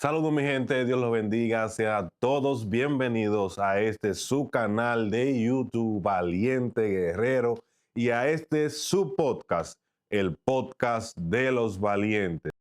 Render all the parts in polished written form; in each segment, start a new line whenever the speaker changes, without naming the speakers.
Saludos mi gente, Dios los bendiga, sean todos bienvenidos a este su canal de YouTube Valiente Guerrero y a este su podcast, el podcast de los valientes.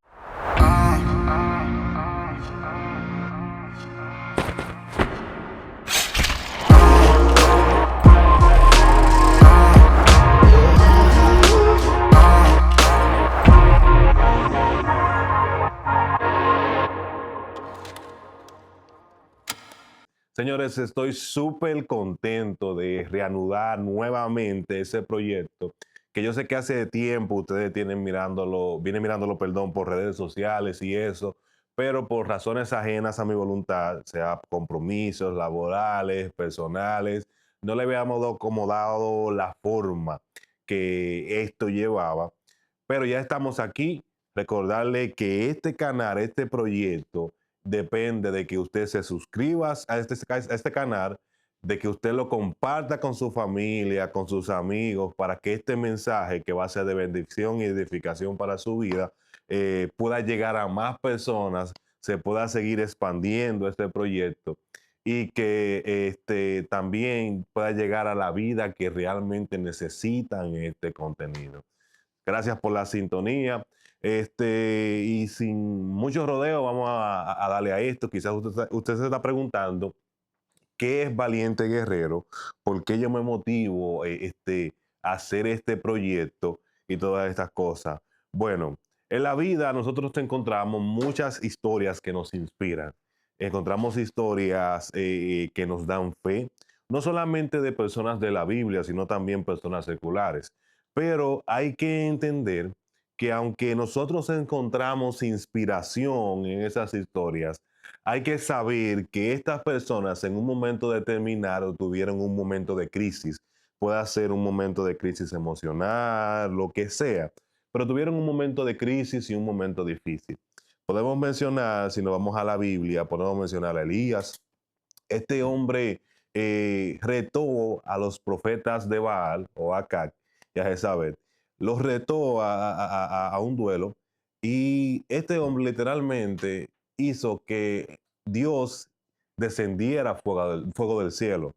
Señores, estoy súper contento de reanudar nuevamente ese proyecto que yo sé que hace tiempo ustedes vienen mirándolo, perdón, por redes sociales y eso, pero por razones ajenas a mi voluntad, sea compromisos laborales, personales, no le habíamos acomodado la forma que esto llevaba, pero ya estamos aquí. Recordarle que este canal, este proyecto, depende de que usted se suscriba a este canal, de que usted lo comparta con su familia, con sus amigos, para que este mensaje que va a ser de bendición y edificación para su vida pueda llegar a más personas, se pueda seguir expandiendo este proyecto y que también pueda llegar a la vida que realmente necesitan este contenido. Gracias por la sintonía. Y sin mucho rodeo, vamos a darle a esto. Quizás usted se está preguntando, ¿qué es Valiente Guerrero? ¿Por qué yo me motivo a hacer este proyecto y todas estas cosas? Bueno, en la vida nosotros encontramos muchas historias que nos inspiran. Encontramos historias que nos dan fe, no solamente de personas de la Biblia, sino también personas seculares. Pero hay que entender que aunque nosotros encontramos inspiración en esas historias, hay que saber que estas personas en un momento determinado tuvieron un momento de crisis. Puede ser un momento de crisis emocional, lo que sea, pero tuvieron un momento de crisis y un momento difícil. Podemos mencionar, si nos vamos a la Biblia, podemos mencionar a Elías. Este hombre retó a los profetas de Baal o Acac y a Jezabel. Los retó a un duelo y este hombre literalmente hizo que Dios descendiera fuego del cielo.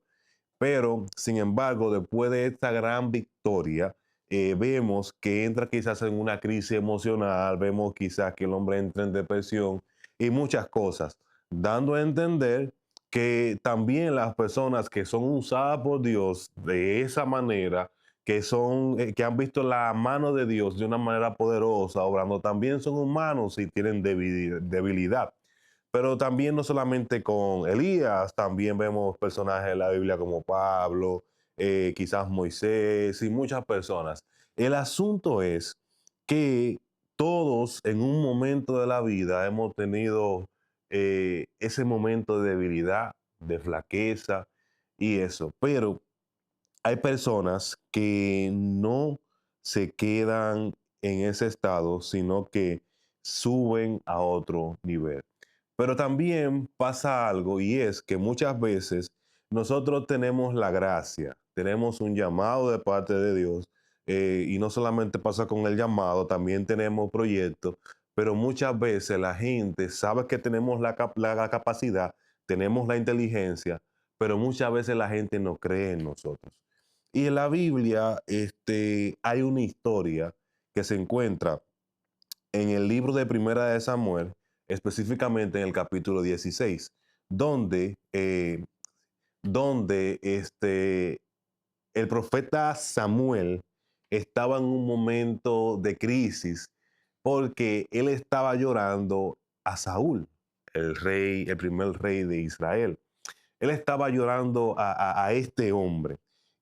Pero, sin embargo, después de esta gran victoria, vemos que entra quizás en una crisis emocional, vemos quizás que el hombre entra en depresión y muchas cosas, dando a entender que también las personas que son usadas por Dios de esa manera, que han visto la mano de Dios de una manera poderosa, obrando, también son humanos y tienen debilidad. Pero también no solamente con Elías, también vemos personajes de la Biblia como Pablo, quizás Moisés y muchas personas. El asunto es que todos en un momento de la vida hemos tenido ese momento de debilidad, de flaqueza y eso. Pero hay personas que no se quedan en ese estado, sino que suben a otro nivel. Pero también pasa algo y es que muchas veces nosotros tenemos la gracia, tenemos un llamado de parte de Dios y no solamente pasa con el llamado, también tenemos proyectos, pero muchas veces la gente sabe que tenemos la capacidad, tenemos la inteligencia, pero muchas veces la gente no cree en nosotros. Y en la Biblia hay una historia que se encuentra en el libro de Primera de Samuel, específicamente en el capítulo 16, donde, donde el profeta Samuel estaba en un momento de crisis porque él estaba llorando a Saúl, el rey, el primer rey de Israel. Él estaba llorando a este hombre.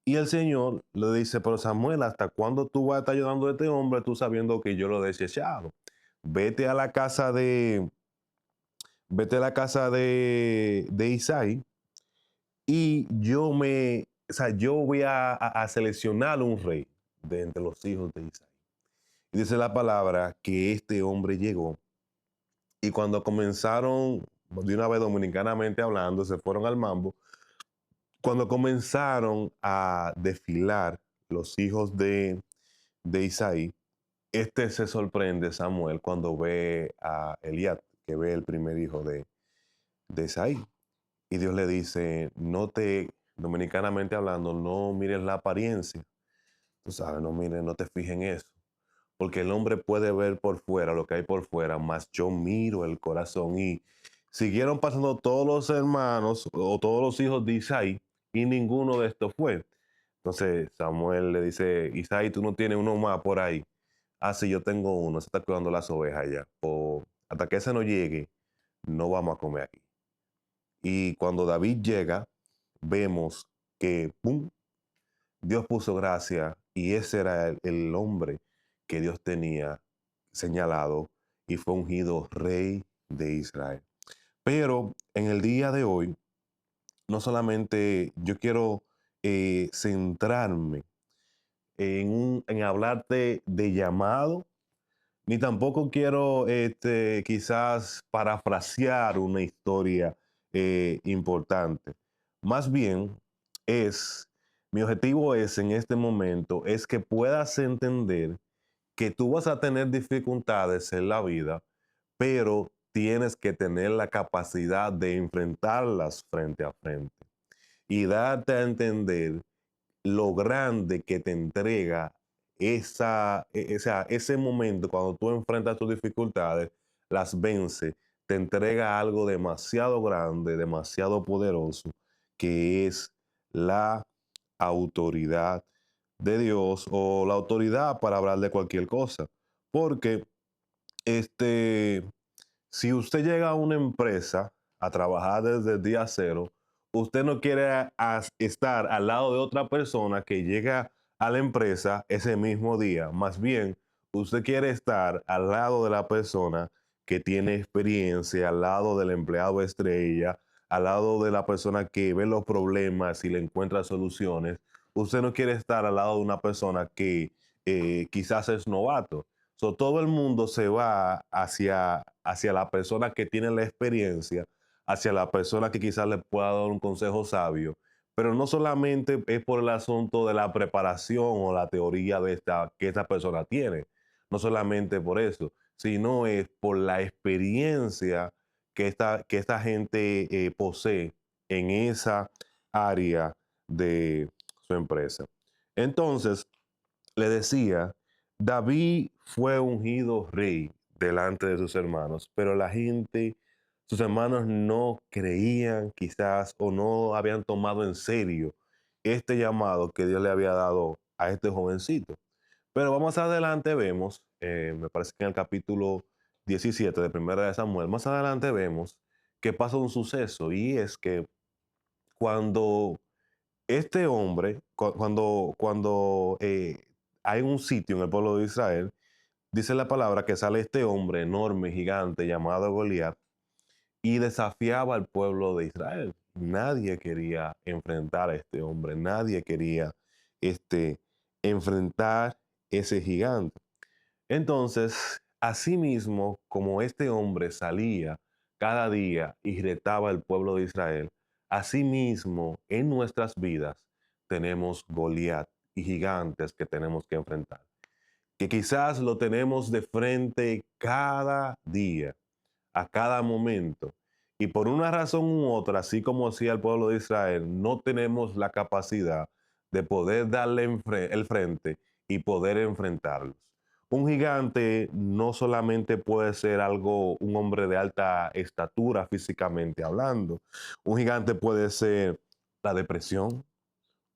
Y el Señor le dice, pero Samuel, ¿hasta cuándo tú vas a estar llorando a este hombre tú sabiendo que yo lo he desechado? Vete a la casa de, vete a la casa de Isaí y yo voy a seleccionar un rey de entre los hijos de Isaí. Y dice la palabra que este hombre llegó y cuando comenzaron, de una vez dominicanamente hablando, se fueron al mambo. Cuando comenzaron a desfilar los hijos de Isaí, se sorprende Samuel cuando ve a Eliab. que ve el primer hijo de Isaí. Y Dios le dice, no te, dominicanamente hablando, no mires la apariencia. Tú sabes, no mires, no te fijes en eso. Porque el hombre puede ver por fuera lo que hay por fuera, mas yo miro el corazón. Y siguieron pasando todos los hermanos o todos los hijos de Isaí y ninguno de estos fue. Entonces Samuel le dice, Isaí, tú no tienes uno más por ahí. Ah, sí, yo tengo uno, se está cuidando las ovejas ya. Hasta que ese no llegue, no vamos a comer aquí. Y cuando David llega, vemos que, ¡pum!, Dios puso gracia y ese era el hombre que Dios tenía señalado y fue ungido rey de Israel. Pero en el día de hoy, no solamente yo quiero centrarme en hablarte de llamado, ni tampoco quiero quizás parafrasear una historia importante. Más bien mi objetivo es en este momento es que puedas entender que tú vas a tener dificultades en la vida, pero tienes que tener la capacidad de enfrentarlas frente a frente y darte a entender lo grande que te entrega ese momento cuando tú enfrentas tus dificultades, las vence, te entrega algo demasiado grande, demasiado poderoso, que es la autoridad de Dios o la autoridad para hablar de cualquier cosa. Porque este, si usted llega a una empresa a trabajar desde el día cero, usted no quiere estar al lado de otra persona que llega a la empresa ese mismo día. Más bien, usted quiere estar al lado de la persona que tiene experiencia, al lado del empleado estrella, al lado de la persona que ve los problemas y le encuentra soluciones. Usted no quiere estar al lado de una persona que quizás es novato. So, todo el mundo se va hacia la persona que tiene la experiencia, hacia la persona que quizás le pueda dar un consejo sabio, pero no solamente es por el asunto de la preparación o la teoría que esta persona tiene, no solamente por eso, sino es por la experiencia que esta gente posee en esa área de su empresa. Entonces, le decía, David fue ungido rey delante de sus hermanos, pero la gente, sus hermanos no creían quizás o no habían tomado en serio este llamado que Dios le había dado a este jovencito. Pero vamos adelante, vemos, me parece que en el capítulo 17 de Primera de Samuel, más adelante vemos que pasa un suceso y es que cuando este hombre, cuando hay un sitio en el pueblo de Israel, dice la palabra que sale este hombre enorme, gigante, llamado Goliat, y desafiaba al pueblo de Israel. Nadie quería enfrentar a este hombre, nadie quería este, enfrentar ese gigante. Entonces, asimismo, como este hombre salía cada día y retaba al pueblo de Israel, asimismo en nuestras vidas tenemos Goliat y gigantes que tenemos que enfrentar, que quizás lo tenemos de frente cada día, a cada momento, y por una razón u otra, así como hacía el pueblo de Israel, no tenemos la capacidad de poder darle el frente y poder enfrentarlos. Un gigante no solamente puede ser un hombre de alta estatura físicamente hablando. Un gigante puede ser la depresión.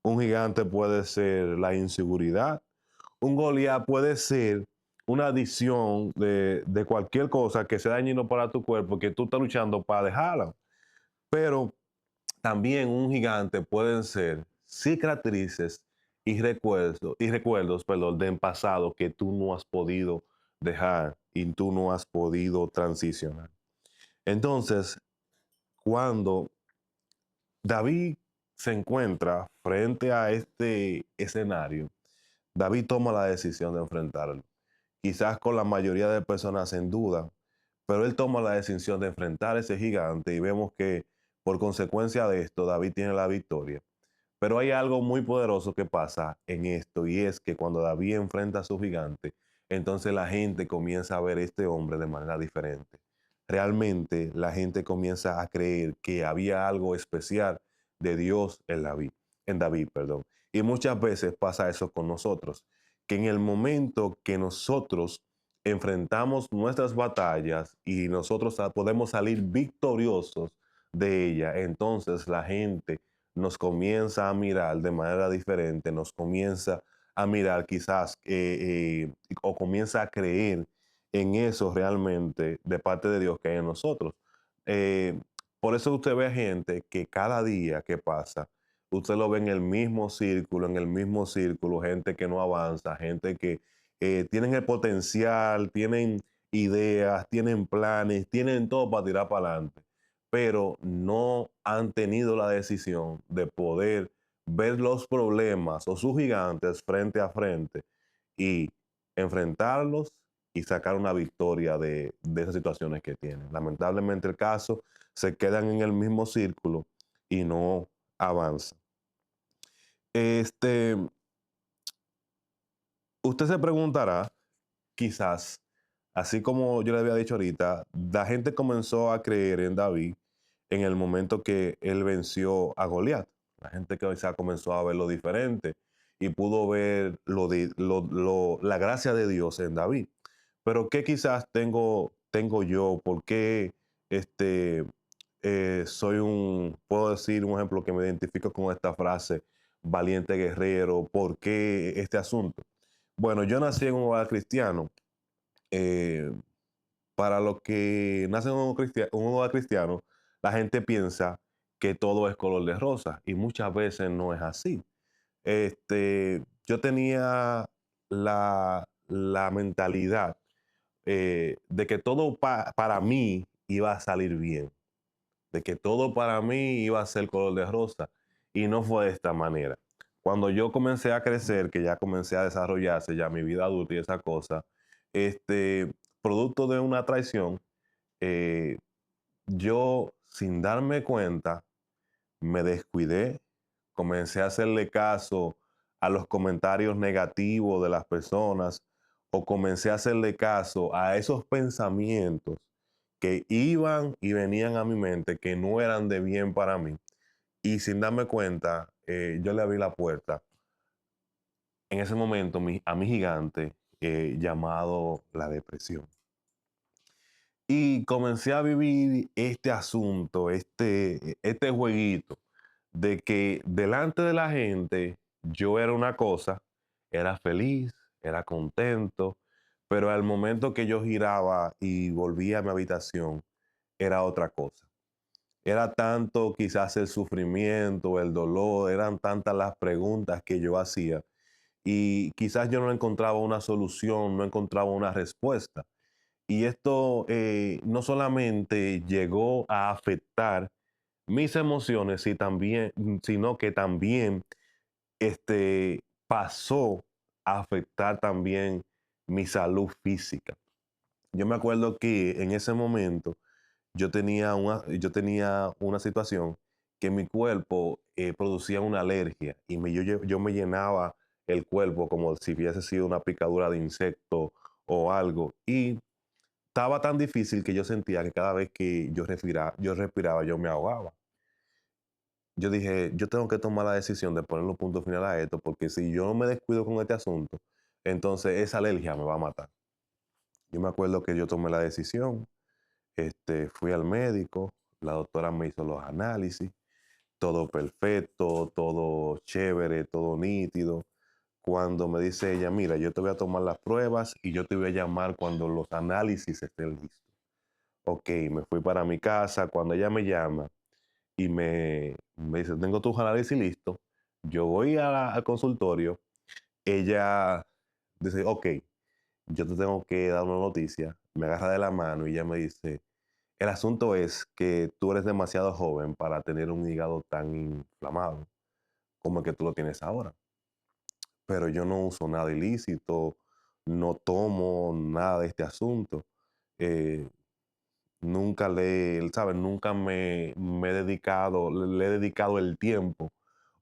Un gigante puede ser la inseguridad. Un Goliat puede ser una adición de cualquier cosa que sea dañino para tu cuerpo, que tú estás luchando para dejarla. Pero también un gigante pueden ser cicatrices y recuerdos, perdón, del pasado que tú no has podido dejar y tú no has podido transicionar. Entonces, cuando David se encuentra frente a este escenario, David toma la decisión de enfrentarlo. Quizás con la mayoría de personas en duda, pero él toma la decisión de enfrentar a ese gigante y vemos que por consecuencia de esto David tiene la victoria. Pero hay algo muy poderoso que pasa en esto y es que cuando David enfrenta a su gigante, entonces la gente comienza a ver a este hombre de manera diferente. realmente la gente comienza a creer que había algo especial de Dios en David, perdón. Y muchas veces pasa eso con nosotros, que en el momento que nosotros enfrentamos nuestras batallas y nosotros podemos salir victoriosos de ella, entonces la gente nos comienza a mirar de manera diferente, nos comienza a mirar quizás o comienza a creer en eso realmente de parte de Dios que hay en nosotros. Eh, por eso usted ve gente que cada día que pasa, usted lo ve en el mismo círculo, gente que no avanza, gente que tienen el potencial, tienen ideas, tienen planes, tienen todo para tirar para adelante, pero no han tenido la decisión de poder ver los problemas o sus gigantes frente a frente y enfrentarlos y sacar una victoria de esas situaciones que tienen. Lamentablemente el caso, se quedan en el mismo círculo y no avanzan. Este, usted se preguntará, quizás, así como yo le había dicho ahorita, la gente comenzó a creer en David en el momento que él venció a Goliat. La gente que quizás comenzó a verlo diferente y pudo ver la gracia de Dios en David. Pero ¿qué quizás tengo yo? ¿Por qué este, puedo decir un ejemplo que me identifico con esta frase, valiente guerrero? ¿Por qué este asunto? Bueno, yo nací en un hogar cristiano. eh, para los que nacen en un hogar cristiano, la gente piensa que todo es color de rosa y muchas veces no es así. Yo tenía la mentalidad de que todo para mí iba a salir bien, de que todo para mí iba a ser color de rosa y no fue de esta manera. Cuando yo comencé a crecer, que ya comencé a desarrollarse ya mi vida adulta y esa cosa, este, producto de una traición, eh, yo sin darme cuenta me descuidé, comencé a hacerle caso a los comentarios negativos de las personas o comencé a hacerle caso a esos pensamientos que iban y venían a mi mente que no eran de bien para mí. Y sin darme cuenta, yo le abrí la puerta en ese momento a mi gigante llamado la depresión. Y comencé a vivir este asunto, este jueguito de que delante de la gente yo era una cosa, era feliz, era contento, pero al momento que yo giraba y volvía a mi habitación, era otra cosa. Era tanto quizás el sufrimiento, el dolor, eran tantas las preguntas que yo hacía y quizás yo no encontraba una solución, no encontraba una respuesta. Y esto no solamente llegó a afectar mis emociones, sino que también pasó a afectar también mi salud física. Yo me acuerdo que en ese momento yo tenía una situación que mi cuerpo producía una alergia y yo me llenaba el cuerpo como si hubiese sido una picadura de insecto o algo. Y estaba tan difícil que yo sentía que cada vez que yo respiraba, yo me ahogaba. Yo dije, yo tengo que tomar la decisión de ponerle un punto final a esto, porque si yo no me descuido con este asunto, entonces esa alergia me va a matar. Yo me acuerdo que yo tomé la decisión, fui al médico, la doctora me hizo los análisis, todo perfecto, todo chévere, todo nítido. Cuando me dice ella, mira, yo te voy a tomar las pruebas y yo te voy a llamar cuando los análisis estén listos. Ok, me fui para mi casa. Cuando ella me llama y me dice, tengo tus análisis listos, yo voy al consultorio. Ella dice, ok, yo te tengo que dar una noticia. Me agarra de la mano y ella me dice, el asunto es que tú eres demasiado joven para tener un hígado tan inflamado como el que tú lo tienes ahora. Pero yo no uso nada ilícito, no tomo nada de este asunto. Eh, Nunca ¿sabes? Nunca me he dedicado, le he dedicado el tiempo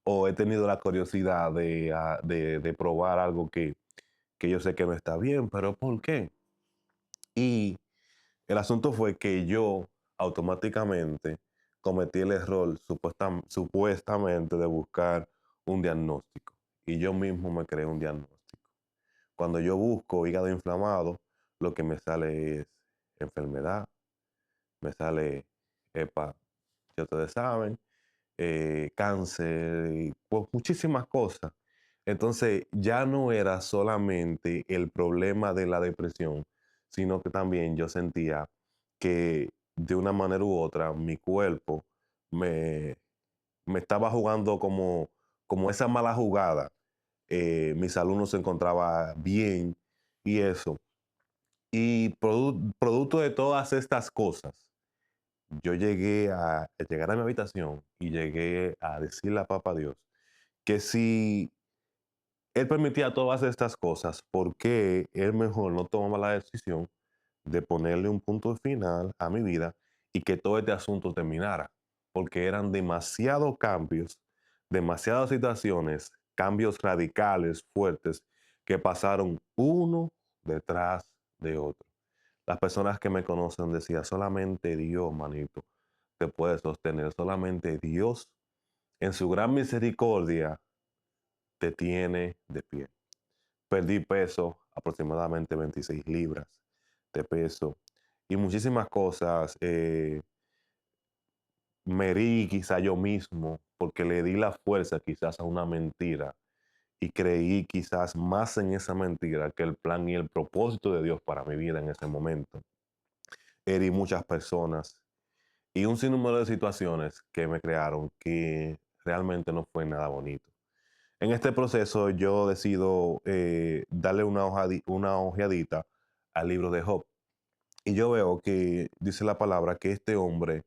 o he tenido la curiosidad de probar algo que yo sé que no está bien, pero ¿por qué? Y El asunto fue que yo automáticamente cometí el error supuestamente de buscar un diagnóstico y yo mismo me creé un diagnóstico. Cuando yo busco hígado inflamado, lo que me sale es enfermedad, me sale EPA, ya ustedes saben, cáncer, y pues, muchísimas cosas. Entonces ya no era solamente el problema de la depresión, sino que también yo sentía que de una manera u otra mi cuerpo me, me estaba jugando como esa mala jugada. Mi salud no se encontraba bien y eso. Y producto de todas estas cosas, yo llegué a llegar a mi habitación y llegué a decirle a Papá Dios que si Él permitía todas estas cosas, ¿por qué Él mejor no tomaba la decisión de ponerle un punto final a mi vida y que todo este asunto terminara? Porque eran demasiados cambios, demasiadas situaciones, cambios radicales, fuertes, que pasaron uno detrás de otro. Las personas que me conocen decían, solamente Dios, manito, te puede sostener, solamente Dios en su gran misericordia te tiene de pie. Perdí peso, aproximadamente 26 libras de peso y muchísimas cosas. Me herí quizá yo mismo porque le di la fuerza quizás a una mentira y creí quizás más en esa mentira que el plan y el propósito de Dios para mi vida en ese momento. Herí muchas personas y un sinnúmero de situaciones que me crearon que realmente no fue nada bonito. En este proceso yo decido darle una ojeadita al libro de Job. Y yo veo que dice la palabra que este hombre,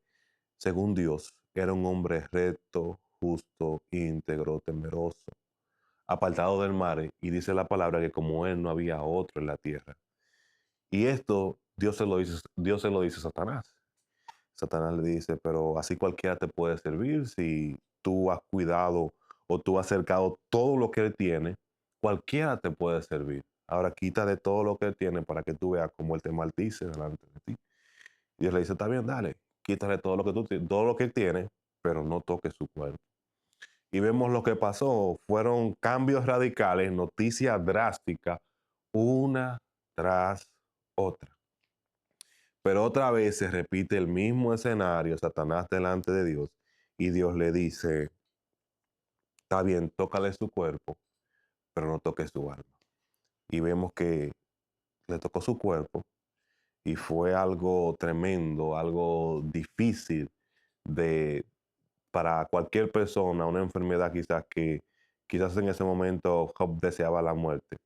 según Dios, era un hombre recto, justo, íntegro, temeroso, apartado del mar. Y dice la palabra que como él no había otro en la tierra. Y esto Dios se lo dice a Satanás. Satanás le dice, pero así cualquiera te puede servir si tú has cuidado o tú has cercado todo lo que él tiene, cualquiera te puede servir. Ahora quítale todo lo que él tiene para que tú veas cómo él te maldice delante de ti. Y él le dice, está bien, dale, quítale todo lo que todo lo que él tiene, pero no toques su cuerpo. Y vemos lo que pasó. Fueron cambios radicales, noticias drásticas, una tras otra. Pero otra vez se repite el mismo escenario, Satanás delante de Dios, y Dios le dice, está bien, tócale su cuerpo, pero no toques su alma. Y vemos que le tocó su cuerpo y fue algo tremendo, algo difícil de, para cualquier persona, una enfermedad quizás que quizás en ese momento Job deseaba la muerte.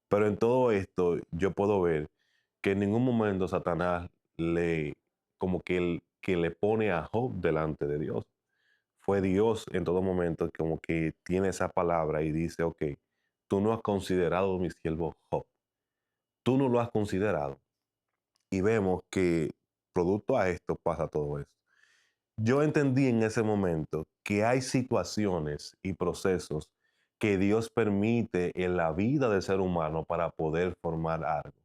Pero en todo esto yo puedo ver que en ningún momento Satanás le, como que le pone a Job delante de Dios. Fue Dios en todo momento como que tiene esa palabra y dice, ok, tú no has considerado mi siervo Job. Tú no lo has considerado. Y vemos que producto a esto pasa todo esto. Yo entendí en ese momento que hay situaciones y procesos que Dios permite en la vida del ser humano para poder formar algo,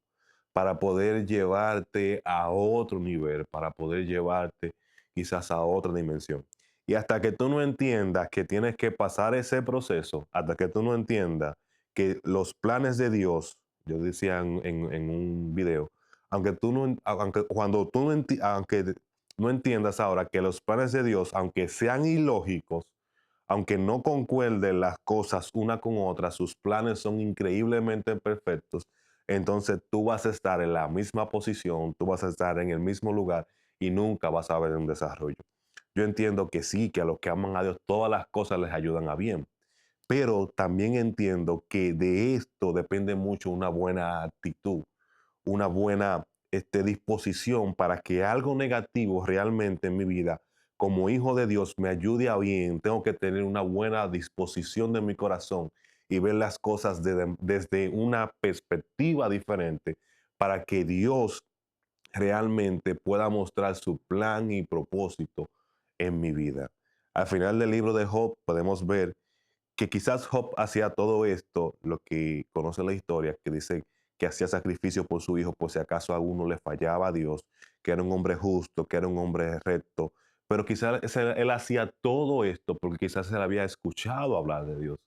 para poder llevarte a otro nivel, para poder llevarte quizás a otra dimensión. Y hasta que tú no entiendas que tienes que pasar ese proceso, hasta que tú no entiendas que los planes de Dios, yo decía en un video, aunque tú no, aunque cuando tú no, aunque no entiendas ahora que los planes de Dios, aunque sean ilógicos, aunque no concuerden las cosas una con otra, sus planes son increíblemente perfectos, entonces tú vas a estar en la misma posición, tú vas a estar en el mismo lugar y nunca vas a ver un desarrollo. Yo entiendo que sí, que a los que aman a Dios todas las cosas les ayudan a bien, pero también entiendo que de esto depende mucho una buena actitud, una buena disposición para que algo negativo realmente en mi vida, como hijo de Dios, me ayude a bien. Tengo que tener una buena disposición de mi corazón y ver las cosas desde una perspectiva diferente para que Dios realmente pueda mostrar su plan y propósito en mi vida. Al final del libro de Job podemos ver que quizás Job hacía todo esto, lo que conoce la historia, que dice que hacía sacrificio por su hijo, por si acaso a uno le fallaba a Dios, que era un hombre justo, que era un hombre recto, pero quizás él hacía todo esto porque quizás él había escuchado hablar de Dios.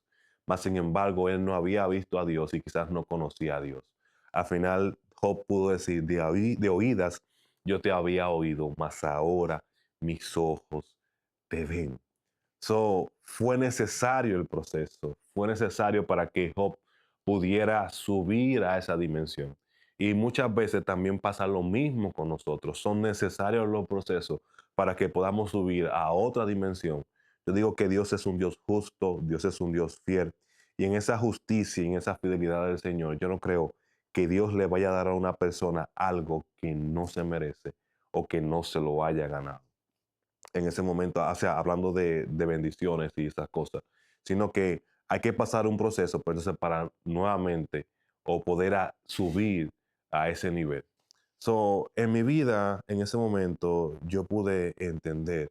Mas, sin embargo, él no había visto a Dios y quizás no conocía a Dios. Al final, Job pudo decir, de oídas yo te había oído, mas ahora mis ojos te ven. So, fue necesario el proceso, fue necesario para que Job pudiera subir a esa dimensión. Y muchas veces también pasa lo mismo con nosotros. Son necesarios los procesos para que podamos subir a otra dimensión. Yo digo que Dios es un Dios justo, Dios es un Dios fiel. Y en esa justicia y en esa fidelidad del Señor, yo no creo que Dios le vaya a dar a una persona algo que no se merece o que no se lo haya ganado en ese momento, o sea, hablando de bendiciones y esas cosas, sino que hay que pasar un proceso pues, entonces, para nuevamente o poder subir a ese nivel. So, en mi vida, en ese momento, yo pude entender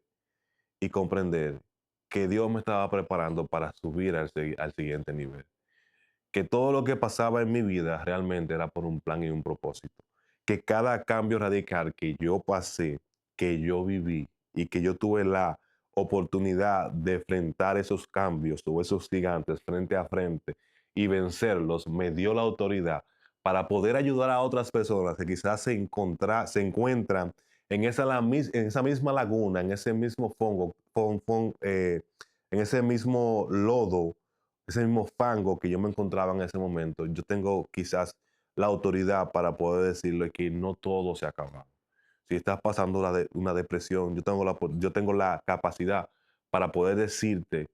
y comprender que Dios me estaba preparando para subir al siguiente nivel, que todo lo que pasaba en mi vida realmente era por un plan y un propósito, que cada cambio radical que yo pasé, que yo viví y que yo tuve la oportunidad de enfrentar esos cambios o esos gigantes frente a frente y vencerlos, me dio la autoridad para poder ayudar a otras personas que quizás se encuentran en esa misma laguna, en ese mismo en ese mismo lodo, ese mismo fango que yo me encontraba en ese momento. Yo tengo quizás la autoridad para poder decirle que no todo se ha acabado. Si estás pasando una depresión, yo tengo la capacidad para poder decirte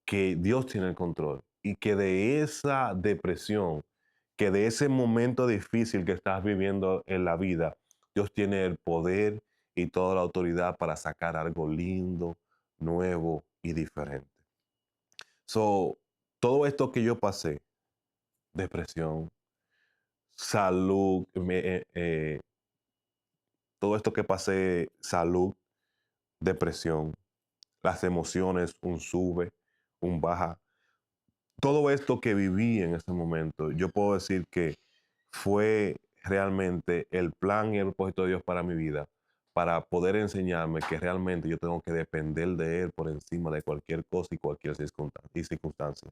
que Dios tiene el control y que de esa depresión, que de ese momento difícil que estás viviendo en la vida, Dios tiene el poder y toda la autoridad para sacar algo lindo, nuevo y diferente. So, todo esto que yo pasé, depresión, salud, todo esto que pasé, salud, depresión, las emociones, un sube, un baja, todo esto que viví en ese momento, yo puedo decir que fue realmente el plan y el propósito de Dios para mi vida, para poder enseñarme que realmente yo tengo que depender de Él por encima de cualquier cosa y cualquier circunstancia.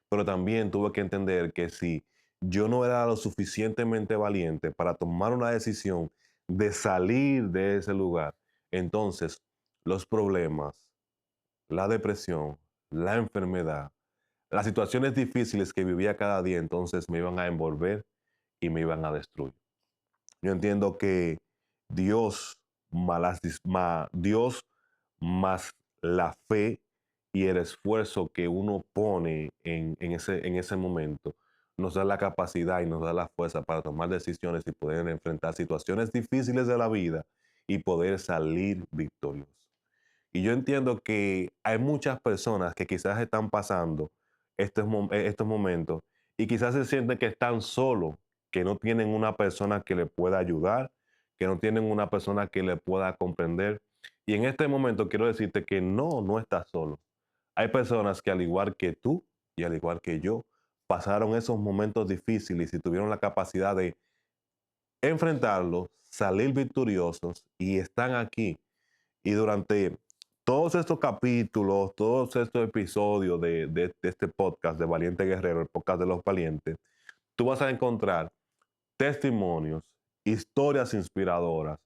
Pero también tuve que entender que si yo no era lo suficientemente valiente para tomar una decisión de salir de ese lugar, entonces los problemas, la depresión, la enfermedad, las situaciones difíciles que vivía cada día, entonces me iban a envolver y me iban a destruir. Yo entiendo que Dios Dios más la fe y el esfuerzo que uno pone en ese momento nos da la capacidad y nos da la fuerza para tomar decisiones y poder enfrentar situaciones difíciles de la vida y poder salir victoriosos. Y yo entiendo que hay muchas personas que quizás están pasando estos momentos y quizás se sienten que están solos, que no tienen una persona que le pueda ayudar, que no tienen una persona que le pueda comprender. Y en este momento quiero decirte que no estás solo. Hay personas que al igual que tú y al igual que yo, pasaron esos momentos difíciles y tuvieron la capacidad de enfrentarlos, salir victoriosos y están aquí y durante todos estos capítulos, todos estos episodios de este podcast de Valiente Guerrero, el podcast de los valientes, tú vas a encontrar testimonios, historias inspiradoras,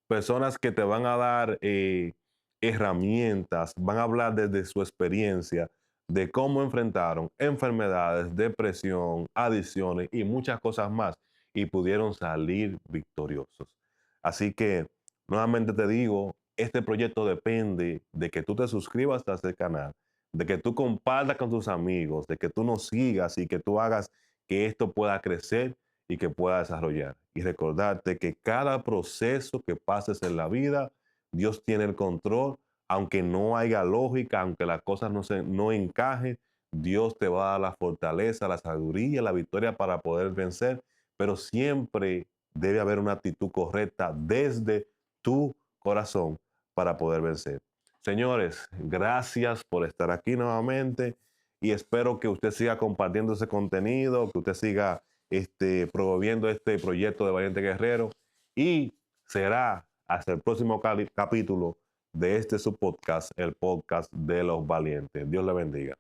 personas que te van a dar herramientas, van a hablar desde su experiencia de cómo enfrentaron enfermedades, depresión, adicciones y muchas cosas más y pudieron salir victoriosos. Así que, nuevamente te digo, este proyecto depende de que tú te suscribas a este canal, de que tú compartas con tus amigos, de que tú nos sigas y que tú hagas que esto pueda crecer y que pueda desarrollar. Y recordarte que cada proceso que pases en la vida, Dios tiene el control, aunque no haya lógica, aunque las cosas no encajen, Dios te va a dar la fortaleza, la sabiduría, la victoria para poder vencer, pero siempre debe haber una actitud correcta desde tu corazón para poder vencer. Señores, gracias por estar aquí nuevamente y espero que usted siga compartiendo ese contenido, que usted siga promoviendo este proyecto de Valiente Guerrero, y será hasta el próximo capítulo de este su podcast, el podcast de los valientes. Dios le bendiga.